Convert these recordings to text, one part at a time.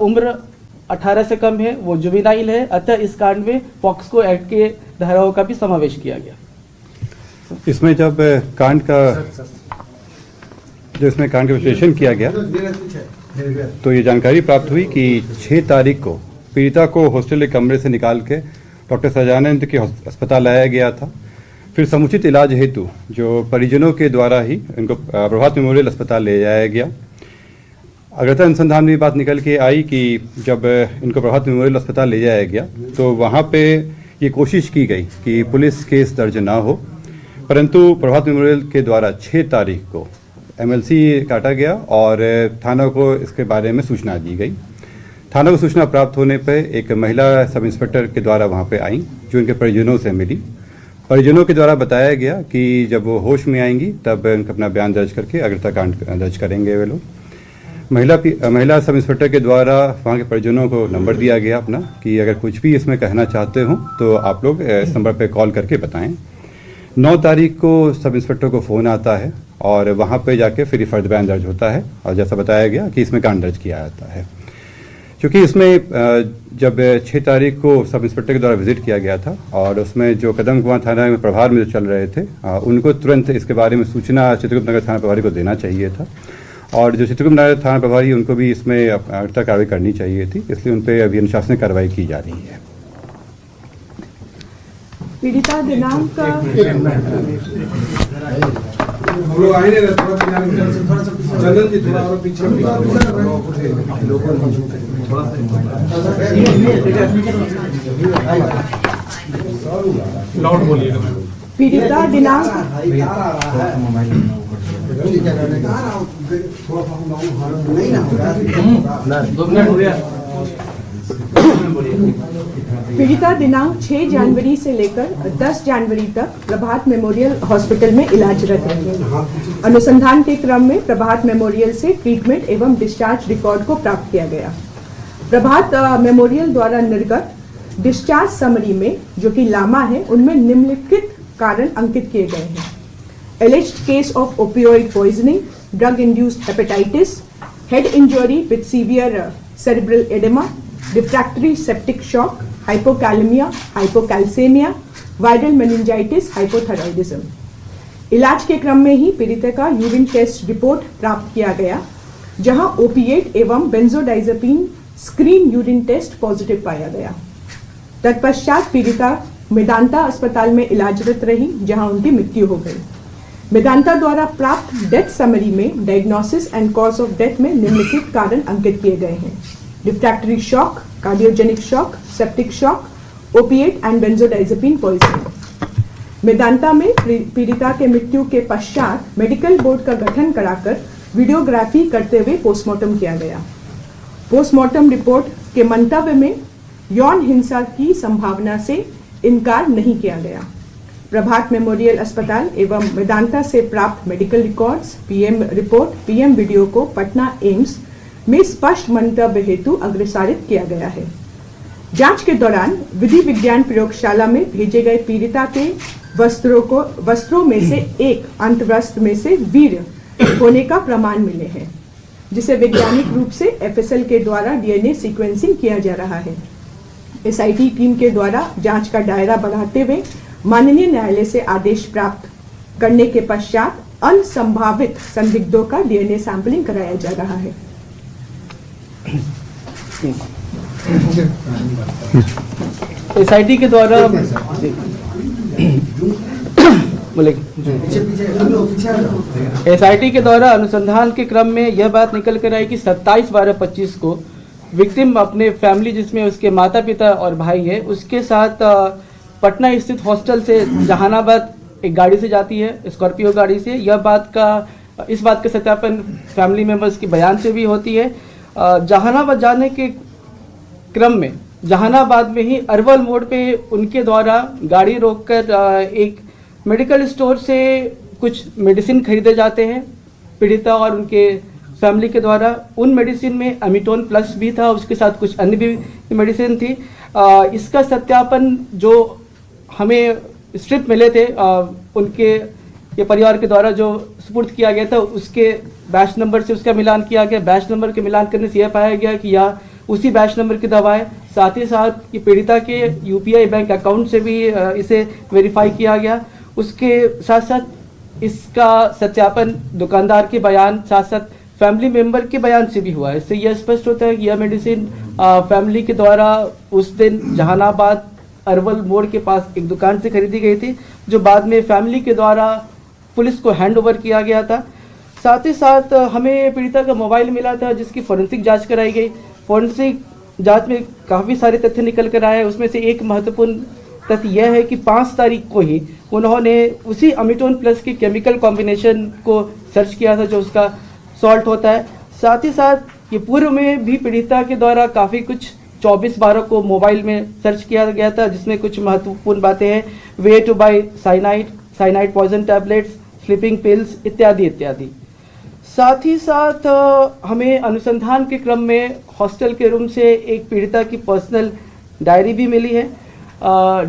उम्र 18 से कम है, वो जुवेनाइल है, अतः इस कांड में पॉक्सो एक्ट के धाराओं का भी समावेश किया गया। इसमें जब कांड का विश्लेषण किया गया तो ये जानकारी प्राप्त हुई कि 6 तारीख को पीड़िता को हॉस्टल के कमरे से निकाल के डॉक्टर सजानंद के अस्पताल लाया गया था। फिर समुचित इलाज हेतु जो परिजनों के द्वारा ही इनको प्रभात मेमोरियल अस्पताल ले जाया गया। अग्रता अनुसंधान में बात निकल के आई कि जब इनको प्रभात मेमोरियल अस्पताल ले जाया गया तो वहाँ पे ये कोशिश की गई कि पुलिस केस दर्ज ना हो, परंतु प्रभात मेमोरियल के द्वारा 6 तारीख को MLC काटा गया और थाना को इसके बारे में सूचना दी गई। थाना को सूचना प्राप्त होने पर एक महिला सब इंस्पेक्टर के द्वारा वहाँ पे आई, जो इनके परिजनों से मिली। परिजनों के द्वारा बताया गया कि जब वो होश में आएंगी तब इनका अपना बयान दर्ज करके अग्रता कांड दर्ज करेंगे वे लोग। महिला सब इंस्पेक्टर के द्वारा वहाँ के परिजनों को नंबर दिया गया अपना कि अगर कुछ भी इसमें कहना चाहते हो तो आप लोग इस नंबर पे कॉल करके बताएं। 9 तारीख को सब इंस्पेक्टर को फ़ोन आता है और वहाँ पे जाके फिर फर्द बयान दर्ज होता है और जैसा बताया गया कि इसमें कांड दर्ज किया जाता है। क्योंकि इसमें जब 6 तारीख को सब इंस्पेक्टर के द्वारा विजिट किया गया था और उसमें जो कदम कुआं थाना में प्रभार में जो चल रहे थे उनको तुरंत इसके बारे में सूचना चित्रकूट नगर थाना प्रभारी को देना चाहिए था और जो चित्रकूट नगर थाना प्रभारी उनको भी इसमें अग्रता कार्रवाई करनी चाहिए थी, इसलिए उन पर अभी अनुशासनिक कार्रवाई की जा रही है। पीड़िता दिनांक पीड़िता दिनांक पीड़िता दिनांक 6 जनवरी से लेकर 10 जनवरी तक प्रभात मेमोरियल हॉस्पिटल में इलाजरत रही। अनुसंधान के क्रम में प्रभात मेमोरियल से ट्रीटमेंट एवं डिस्चार्ज रिकॉर्ड को प्राप्त किया गया। प्रभात मेमोरियल द्वारा निर्गत डिस्चार्ज समरी में जो कि लामा है, उनमें निम्नलिखित कारण अंकित किए गए हैं: एलिज्ड case of opioid poisoning, drug induced hepatitis, head injury with severe cerebral edema, refractory septic shock, hypokalemia, hypocalcemia, viral meningitis, hypothyroidism। इलाज के क्रम में ही पीड़िता का यूरिन टेस्ट रिपोर्ट प्राप्त किया गया, जहां ओपिएट एवं benzodiazepine screen urine test positive पाया गया। तत्पश्चात पीड़िता मेदांता अस्पताल में इलाजरत रही, जहां उनकी मृत्यु हो गई। मेदांता द्वारा प्राप्त डेथ समरी में diagnosis and cause of death में निम्नलिखित कारण अंकित किए गए हैं: refractory shock, cardiogenic shock, septic shock, opiate and benzodiazepine poisoning. Medanta में पीड़िता के मृत्यु के पश्चात मेडिकल बोर्ड का गठन कराकर वीडियोग्राफी करते हुए पोस्टमार्टम किया गया। पोस्टमार्टम रिपोर्ट के मंतव्य में यौन हिंसा की संभावना से इनकार नहीं किया गया। प्रभात मेमोरियल अस्पताल एवं मेदांता से प्राप्त medical records, PM report, PM video को पटना एम्स में स्पष्ट मंतव्य हेतु अग्रसारित किया गया है। जांच के दौरान विधि विज्ञान प्रयोगशाला में भेजे गए पीड़िता के वस्त्रों में से एक अंतवस्त्र में से वीर होने का प्रमाण मिले हैं, जिसे वैज्ञानिक रूप से FSL के द्वारा DNA सीक्वेंसिंग किया जा रहा है। SIT टीम के द्वारा जांच का दायरा बढ़ाते हुए माननीय न्यायालय से आदेश प्राप्त करने के पश्चात अन्य संभावित संदिग्धों का DNA सैंपलिंग कराया जा रहा है। SIT के द्वारा SIT के द्वारा अनुसंधान के क्रम में यह बात निकल कर आई कि 27/12/25 को विक्टिम अपने फैमिली, जिसमें उसके माता पिता और भाई है, उसके साथ पटना स्थित हॉस्टल से जहानाबाद एक गाड़ी से जाती है, स्कॉर्पियो गाड़ी से। इस बात का सत्यापन फैमिली मेंबर्स के बयान से भी होती है। जहानाबाद जाने के क्रम में जहानाबाद में ही अरवल मोड़ पे उनके द्वारा गाड़ी रोककर एक मेडिकल स्टोर से कुछ मेडिसिन खरीदे जाते हैं पीड़िता और उनके फैमिली के द्वारा। उन मेडिसिन में एमिटोन प्लस भी था, उसके साथ कुछ अन्य भी मेडिसिन थी। इसका सत्यापन जो हमें स्ट्रिप मिले थे उनके ये परिवार के द्वारा जो सुपुर्द किया गया था, उसके बैच नंबर से उसका मिलान किया गया। बैच नंबर के मिलान करने से यह पाया गया कि यह उसी बैच नंबर की दवा है। साथ ही साथ ये पीड़िता के यूपीआई बैंक अकाउंट से भी इसे वेरीफाई किया गया। उसके साथ साथ इसका सत्यापन दुकानदार के बयान, साथ साथ फैमिली मेंबर के बयान से भी हुआ है। इससे यह स्पष्ट होता है कि यह मेडिसिन फैमिली के द्वारा उस दिन जहानाबाद अरवल मोड़ के पास एक दुकान से खरीदी गई थी, जो बाद में फैमिली के द्वारा पुलिस को हैंड ओवर किया गया था। साथ ही साथ हमें पीड़िता का मोबाइल मिला था, जिसकी फोरेंसिक जांच कराई गई। फोरेंसिक जांच में काफ़ी सारे तथ्य निकल कर आए। उसमें से एक महत्वपूर्ण तथ्य यह है कि 5 तारीख को ही उन्होंने उसी अमिटोन प्लस के केमिकल कॉम्बिनेशन को सर्च किया था, जो उसका सॉल्ट होता है। साथ ही साथ ये पूर्व में भी पीड़िता के द्वारा काफ़ी कुछ 24/12 को मोबाइल में सर्च किया गया था, जिसमें कुछ महत्वपूर्ण बातें हैं। Way to buy cyanide poison tablets, sleeping pills इत्यादि इत्यादि। साथ ही साथ हमें अनुसंधान के क्रम में हॉस्टल के रूम से एक पीड़िता की पर्सनल डायरी भी मिली है।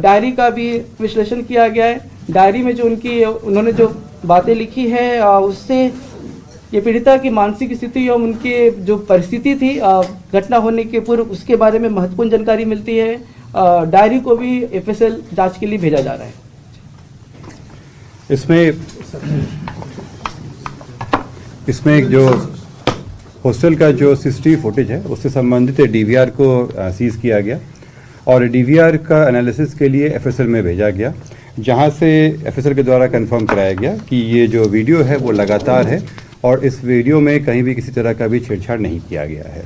डायरी का भी विश्लेषण किया गया है। डायरी में जो उन्होंने जो बातें लिखी है उससे ये पीड़िता की मानसिक स्थिति एवं उनके जो परिस्थिति थी घटना होने के पूर्व, उसके बारे में महत्वपूर्ण जानकारी मिलती है। डायरी को भी एफएसएल जांच के लिए भेजा जा रहा है। इसमें जो हॉस्टल का जो सीसीटीवी फुटेज है उससे संबंधित डीवीआर को सीज किया गया और डीवीआर का एनालिसिस के लिए एफएसएल में भेजा गया, जहां से एफएसएल के द्वारा कंफर्म कराया गया कि ये जो वीडियो है वो लगातार है और इस वीडियो में कहीं भी किसी तरह का भी छेड़छाड़ नहीं किया गया है।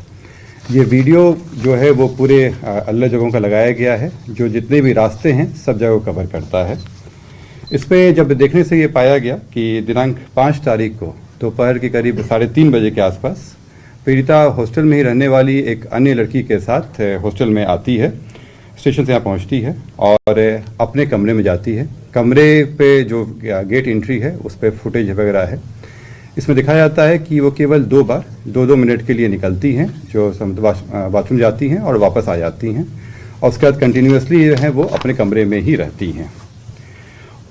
ये वीडियो जो है वो पूरे अलग जगहों का लगाया गया है, जो जितने भी रास्ते हैं सब जगह कवर करता है। इसमें जब देखने से ये पाया गया कि दिनांक 5 तारीख को दोपहर के करीब 3:30 बजे के आसपास पीड़िता हॉस्टल में ही रहने वाली एक अन्य लड़की के साथ हॉस्टल में आती है, स्टेशन से यहाँ पहुँचती है और अपने कमरे में जाती है। कमरे पे जो गेट एंट्री है उस पर फुटेज वगैरह है। इसमें दिखाया जाता है कि वो केवल 2 बार 2-2 मिनट के लिए निकलती हैं, जो बाथरूम जाती हैं और वापस आ जाती हैं, और उसके बाद कंटिन्यूसली जो है वो अपने कमरे में ही रहती हैं।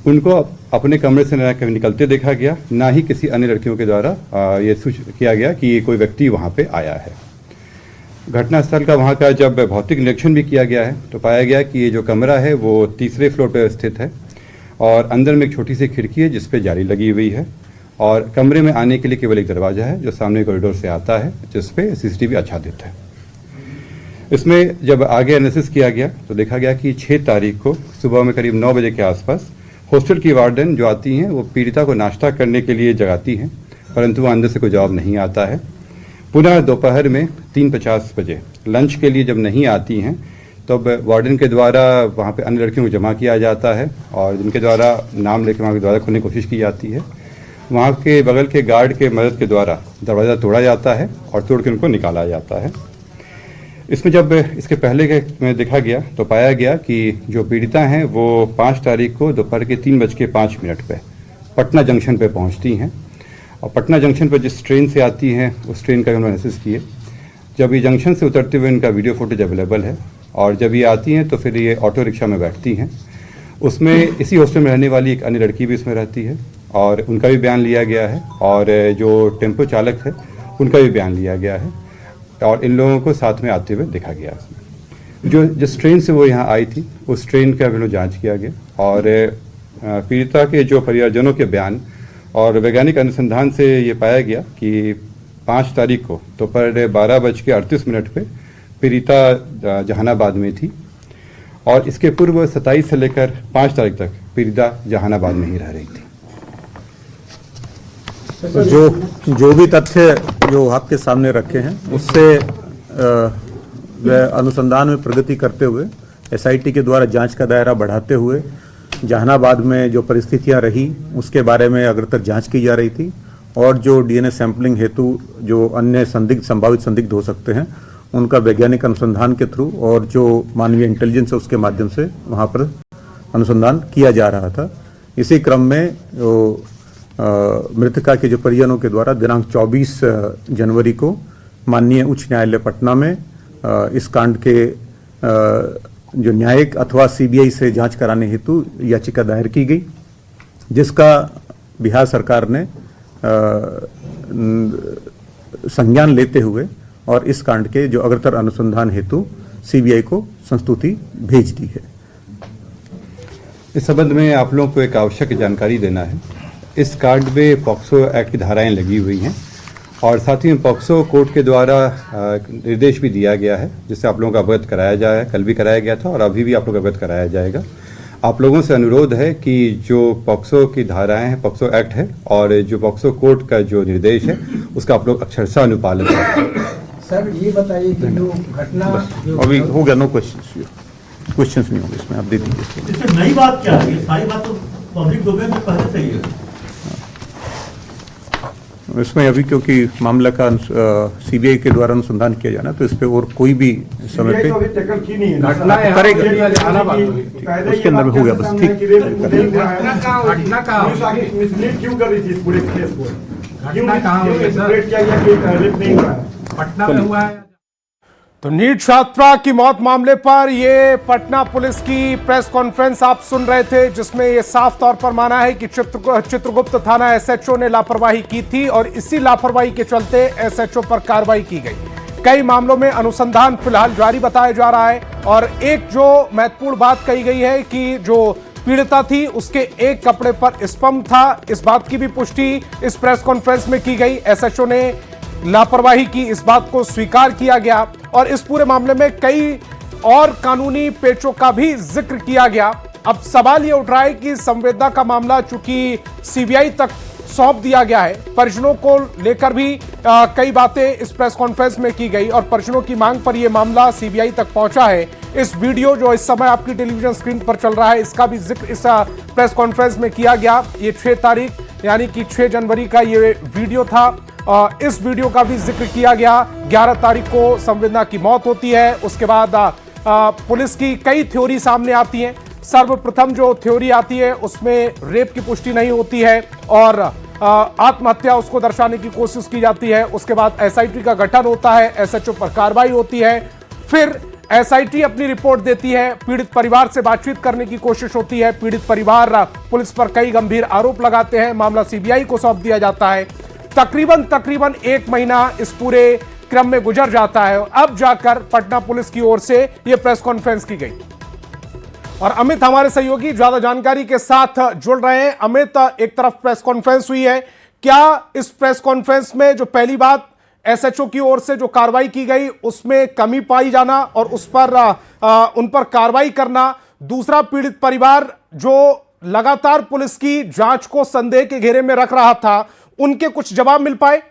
उनको अपने कमरे से न कभी निकलते देखा गया, ना ही किसी अन्य लड़कियों के द्वारा ये सूचित किया गया कि कोई व्यक्ति वहाँ पे आया है। घटनास्थल का वहाँ का जब भौतिक निरीक्षण भी किया गया है तो पाया गया कि ये जो कमरा है वो 3रे फ्लोर पर स्थित है और अंदर में एक छोटी सी खिड़की है जिस पे जाली लगी हुई है और कमरे में आने के लिए केवल एक दरवाज़ा है जो सामने कॉरिडोर से आता है, जिस पे सीसीटीवी आच्छादित है। इसमें जब आगे एनालिसिस किया गया तो देखा गया कि 6 तारीख को सुबह में करीब 9 बजे के आसपास हॉस्टल की वार्डन जो आती हैं वो पीड़िता को नाश्ता करने के लिए जगाती हैं, परंतु वह अंदर से कोई जवाब नहीं आता है। पुनः दोपहर में 3:50 बजे लंच के लिए जब नहीं आती हैं तब वार्डन के द्वारा वहाँ पे अन्य लड़कियों को जमा किया जाता है और जिनके द्वारा नाम लेकर वहाँ के दरवाज़ा खोलने की कोशिश की जाती है। वहाँ के बगल के गार्ड के मदद के द्वारा दरवाज़ा तोड़ा जाता है और तोड़ के उनको निकाला जाता है। इसमें जब इसके पहले के में देखा गया तो पाया गया कि जो पीड़िता हैं वो 5 तारीख को दोपहर के 3:05 पे पटना जंक्शन पे पहुंचती हैं और पटना जंक्शन पर जिस ट्रेन से आती हैं उस ट्रेन का उन्होंने एनालिसिस किए। जब ये जंक्शन से उतरते हुए इनका वीडियो फुटेज अवेलेबल है और जब ये आती हैं तो फिर ये ऑटो रिक्शा में बैठती हैं। उसमें इसी हॉस्टल में रहने वाली एक अन्य लड़की भी इसमें रहती है और उनका भी बयान लिया गया है और जो टेम्पो चालक है उनका भी बयान लिया गया है और इन लोगों को साथ में आते हुए देखा गया। जो जिस ट्रेन से वो यहाँ आई थी उस ट्रेन का भी जांच किया गया और पीड़िता के जो परिवारजनों के बयान और वैज्ञानिक अनुसंधान से ये पाया गया कि 5 तारीख को दोपहर 12:38 पे पीड़िता जहानाबाद में थी और इसके पूर्व 27 से लेकर 5 तारीख तक पीड़िता जहानाबाद में ही रह रही थी। जो भी तथ्य जो आपके सामने रखे हैं उससे वह अनुसंधान में प्रगति करते हुए एसआईटी के द्वारा जांच का दायरा बढ़ाते हुए जहानाबाद में जो परिस्थितियां रही उसके बारे में अग्रतर जांच की जा रही थी और जो डीएनए सैंपलिंग हेतु जो अन्य संभावित संदिग्ध हो सकते हैं उनका वैज्ञानिक अनुसंधान के थ्रू और जो मानवीय इंटेलिजेंस है उसके माध्यम से वहां पर अनुसंधान किया जा रहा था। इसी क्रम में जो मृतका के जो परिजनों के द्वारा दिनांक 24 जनवरी को माननीय उच्च न्यायालय पटना में इस कांड के जो न्यायिक अथवा सीबीआई से जांच कराने हेतु याचिका दायर की गई, जिसका बिहार सरकार ने संज्ञान लेते हुए और इस कांड के जो अग्रतर अनुसंधान हेतु सीबीआई को संस्तुति भेज दी है। इस संबंध में आप लोगों को एक आवश्यक जानकारी देना है। इस कांड में पॉक्सो एक्ट की धाराएं लगी हुई हैं और साथ ही में पॉक्सो कोर्ट के द्वारा निर्देश भी दिया गया है, जिससे आप लोगों का अवगत कराया जाए। कल भी कराया गया था और अभी भी आप लोग अवगत कराया जाएगा। आप लोगों से अनुरोध है कि जो पॉक्सो की धाराएं हैं, पॉक्सो एक्ट है और जो पॉक्सो कोर्ट का जो निर्देश है उसका आप लोग अक्षरशः अनुपालन करें। सर ये बताइए कि जो घटना अभी हो गया, नो क्वेश्चंस नहीं होंगे इसमें, आप दे दीजिए। इसमें नई बात क्या है? ये सारी बात तो पब्लिक डोमेन में पहले से ही है। इसमें अभी क्योंकि मामला का सीबीआई के द्वारा अनुसंधान किया जाना, तो इस पे और कोई भी समय पे घटना करेगा उसके अंदर में हो गया, बस ठीक। घटना कहाँ मिसलीड क्यों कर रही थी इस पूरे केस को? घटना कहाँ हुई है सर? किया गया कि रेप नहीं हुआ है? पटना में हुआ है। तो नीट छात्रा की मौत मामले पर ये पटना पुलिस की प्रेस कॉन्फ्रेंस आप सुन रहे थे, जिसमें ये साफ तौर पर माना है कि चित्रगुप्त थाना एसएचओ ने लापरवाही की थी और इसी लापरवाही के चलते एसएचओ पर कार्रवाई की गई। कई मामलों में अनुसंधान फिलहाल जारी बताया जा रहा है और एक जो महत्वपूर्ण बात कही गई है कि जो पीड़िता थी उसके एक कपड़े पर स्पंप था। इस बात की भी पुष्टि इस प्रेस कॉन्फ्रेंस में की गई। एसएचओ ने लापरवाही की, इस बात को स्वीकार किया गया और इस पूरे मामले में कई और कानूनी पेचों का भी जिक्र किया गया। अब सवाल यह उठ रहा है कि संवेदना का मामला चूंकि सीबीआई तक सौंप दिया गया है, परिजनों को लेकर भी कई बातें इस प्रेस कॉन्फ्रेंस में की गई और परिजनों की मांग पर यह मामला सीबीआई तक पहुंचा है। इस वीडियो जो इस समय आपकी टेलीविजन स्क्रीन पर चल रहा है, इसका भी जिक्र इस प्रेस कॉन्फ्रेंस में किया गया। ये 6 तारीख यानी कि 6 जनवरी का ये वीडियो था। इस वीडियो का भी जिक्र किया गया। 11 तारीख को संवेदना की मौत होती है। उसके बाद पुलिस की कई थ्योरी सामने आती हैं। सर्वप्रथम जो थ्योरी आती है उसमें रेप की पुष्टि नहीं होती है और आत्महत्या उसको दर्शाने की कोशिश की जाती है। उसके बाद एसआईटी का गठन होता है, एसएचओ पर कार्रवाई होती है, फिर एसआईटी अपनी रिपोर्ट देती है, पीड़ित परिवार से बातचीत करने की कोशिश होती है। पीड़ित परिवार पुलिस पर कई गंभीर आरोप लगाते हैं, मामला सीबीआई को सौंप दिया जाता है। तकरीबन 1 महीना इस पूरे क्रम में गुजर जाता है। अब जाकर पटना पुलिस की ओर से यह प्रेस कॉन्फ्रेंस की गई और अमित हमारे सहयोगी ज्यादा जानकारी के साथ जुड़ रहे हैं। अमित, एक तरफ प्रेस कॉन्फ्रेंस हुई है, क्या इस प्रेस कॉन्फ्रेंस में जो पहली बात एसएचओ की ओर से जो कार्रवाई की गई उसमें कमी पाई जाना और उस पर उन पर कार्रवाई करना, दूसरा पीड़ित परिवार जो लगातार पुलिस की जांच को संदेह के घेरे में रख रहा था, उनके कुछ जवाब मिल पाए?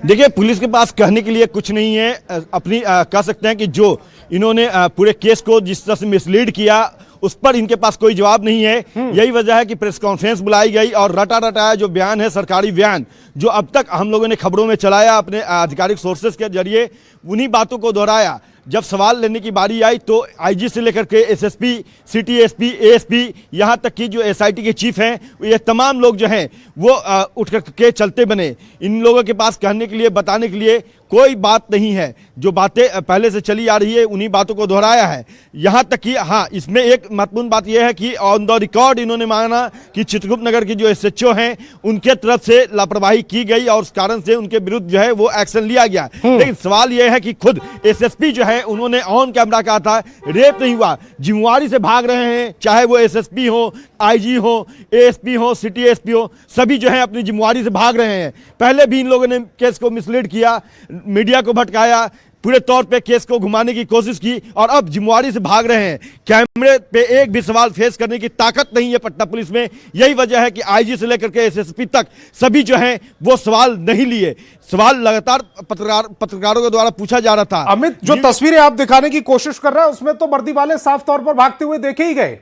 देखिए, पुलिस के पास कहने के लिए कुछ नहीं है। अपनी कह सकते हैं कि जो इन्होंने पूरे केस को जिस तरह से मिसलीड किया उस पर इनके पास कोई जवाब नहीं है। यही वजह है कि प्रेस कॉन्फ्रेंस बुलाई गई और रटा रटाया जो बयान है, सरकारी बयान जो अब तक हम लोगों ने खबरों में चलाया अपने आधिकारिक सोर्सेज के जरिए, उन्हीं बातों को दोहराया। जब सवाल लेने की बारी आई तो आईजी से लेकर के एसएसपी, सिटी एसपी, एएसपी, यहाँ तक कि जो एसआईटी के चीफ हैं, ये तमाम लोग जो हैं वो उठ कर के चलते बने। इन लोगों के पास कहने के लिए, बताने के लिए कोई बात नहीं है। जो बातें पहले से चली आ रही है उन्हीं बातों को दोहराया है। यहाँ तक कि हाँ, इसमें एक महत्वपूर्ण बात यह है कि ऑन द रिकॉर्ड इन्होंने माना कि चित्रगुप्त नगर की जो एसएचओ हैं उनके तरफ से लापरवाही की गई और उस कारण से उनके विरुद्ध जो है वो एक्शन लिया गया। लेकिन सवाल यह है कि खुद एसएसपी जो है उन्होंने ऑन कैमरा कहा था रेप नहीं हुआ, जिम्मेवारी से भाग रहे हैं, चाहे वो एसएसपी हो, आईजी हो, एएसपी हो, सिटी एसपी हो, सभी जो है अपनी जिम्मेवारी से भाग रहे हैं। पहले भी इन लोगों ने केस को मिसलीड किया, मीडिया को भटकाया, पूरे तौर पे केस को घुमाने की कोशिश की और अब जिम्मेवारी से भाग रहे हैं। कैमरे पे एक भी सवाल फेस करने की ताकत नहीं है पटना पुलिस में। यही वजह है कि आईजी से लेकर के एसएसपी तक सभी जो हैं वो सवाल नहीं लिए। सवाल लगातार पत्रकारों के द्वारा पूछा जा रहा था। अमित, जो तस्वीरें आप दिखाने की कोशिश कर रहे हैं उसमें तो वर्दी वाले साफ तौर पर भागते हुए देखे ही गए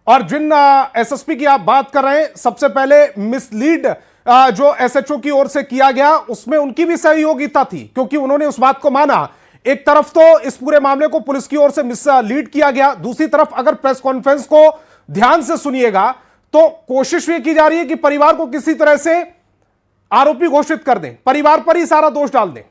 और जिन एसएसपी की आप बात कर रहे हैं, सबसे पहले मिसलीड जो एसएचओ की ओर से किया गया उसमें उनकी भी सहयोगिता थी, क्योंकि उन्होंने उस बात को माना। एक तरफ तो इस पूरे मामले को पुलिस की ओर से मिसलीड किया गया, दूसरी तरफ अगर प्रेस कॉन्फ्रेंस को ध्यान से सुनिएगा तो कोशिश ये की जा रही है कि परिवार को किसी तरह से आरोपी घोषित कर दें, परिवार पर ही सारा दोष डाल दें।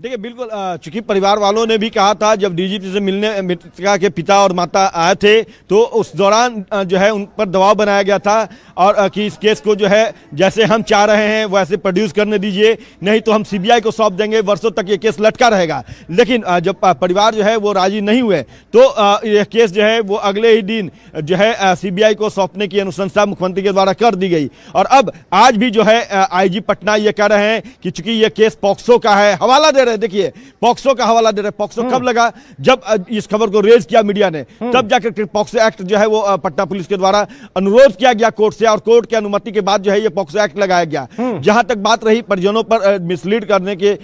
देखिए बिल्कुल चूंकि परिवार वालों ने भी कहा था जब डीजीपी से मिलने मृतका के पिता और माता आए थे तो उस दौरान जो है उन पर दबाव बनाया गया था और कि इस केस को जो है जैसे हम चाह रहे हैं वैसे प्रोड्यूस करने दीजिए, नहीं तो हम सीबीआई को सौंप देंगे, वर्षों तक ये केस लटका रहेगा। लेकिन जब परिवार जो है वो राजी नहीं हुए तो यह केस जो है वो अगले ही दिन जो है सीबीआई को सौंपने की अनुशंसा मुख्यमंत्री के द्वारा कर दी गई। और अब आज भी जो है आईजी पटना ये कह रहे हैं कि चूंकि ये केस पॉक्सो का है, हवाला दे रहे हैं, देखिए पॉक्सो का हवाला दे रहे हैं। पॉक्सो कब लगा? जब इस खबर को रेज किया मीडिया ने, तब जाकर पॉक्सो एक्ट जो है वो पटना पुलिस के द्वारा अनुरोध किया गया कोर्ट से और कोर्ट की अनुमति के बाद जो है ये पॉक्सो एक्ट लगाया गया। जहां तक बात रही परिजनों पर मिसलीड करने के,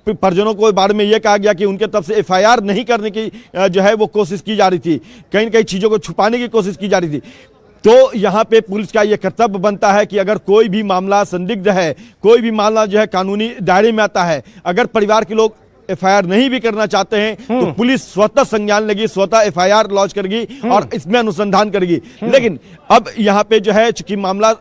परिजनों को बारे में यह कहा गया कि उनके तरफ से एफआईआर नहीं करने की जो है वो कोशिश की जा रही थी, कहीं न कहीं चीजों को छुपाने की कोशिश की जा रही थी। तो यहाँ पे पुलिस का यह कर्तव्य बनता है कि अगर कोई भी मामला संदिग्ध है, कोई भी मामला जो है कानूनी दायरे में आता है, अगर परिवार के लोग एफआईआर नहीं भी करना चाहते हैं तो पुलिस स्वतः संज्ञान लेगी, स्वतः एफआईआर लॉन्च करेगी और इसमें अनुसंधान करेगी। लेकिन अब यहाँ पे जो है चूंकि मामला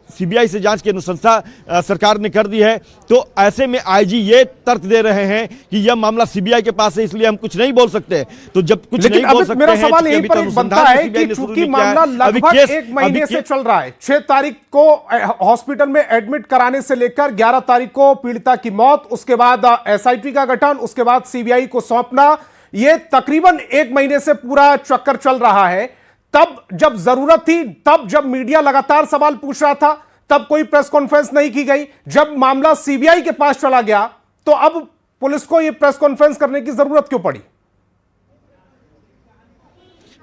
सीबीआई से जांच की अनुशंसा सरकार ने कर दी है तो ऐसे में आईजी ये तर्क दे रहे हैं कि यह मामला सीबीआई के पास है इसलिए हम कुछ नहीं बोल सकते। तो जब कुछ नहीं बोल सकते मेरा सवाल यहीं पर बनता है कि चूंकि मामला लगभग 1 महीने से चल रहा है, 6 तारीख को हॉस्पिटल में एडमिट कराने से लेकर 11 तारीख को पीड़िता की मौत, उसके बाद एसआईटी का गठन, उसके बाद सीबीआई को सौंपना, ये तकरीबन 1 महीने से पूरा चक्कर चल रहा है। तब जब जरूरत थी, तब जब मीडिया लगातार सवाल पूछ रहा था, तब कोई प्रेस कॉन्फ्रेंस नहीं की गई। जब मामला सीबीआई के पास चला गया तो अब पुलिस को यह प्रेस कॉन्फ्रेंस करने की जरूरत क्यों पड़ी?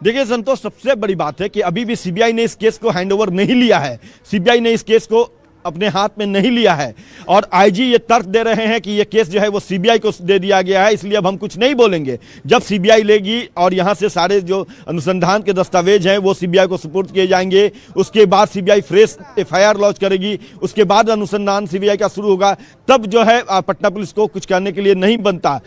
देखिए संतोष, सबसे बड़ी बात है कि अभी भी सीबीआई ने इस केस को हैंडओवर नहीं लिया है, सीबीआई ने इस केस को अपने हाथ में नहीं लिया है और आईजी ये तर्क दे रहे हैं कि ये केस जो है वो सीबीआई को दे दिया गया है इसलिए अब हम कुछ नहीं बोलेंगे। जब सीबीआई लेगी और यहां से सारे जो अनुसंधान के दस्तावेज हैं वो सीबीआई को सुपुर्द किए जाएंगे, उसके बाद सीबीआई फ्रेश एफआईआर लॉन्च करेगी, उसके बाद अनुसंधान सीबीआई का शुरू होगा, तब जो है पटना पुलिस को कुछ करने के लिए नहीं बनता।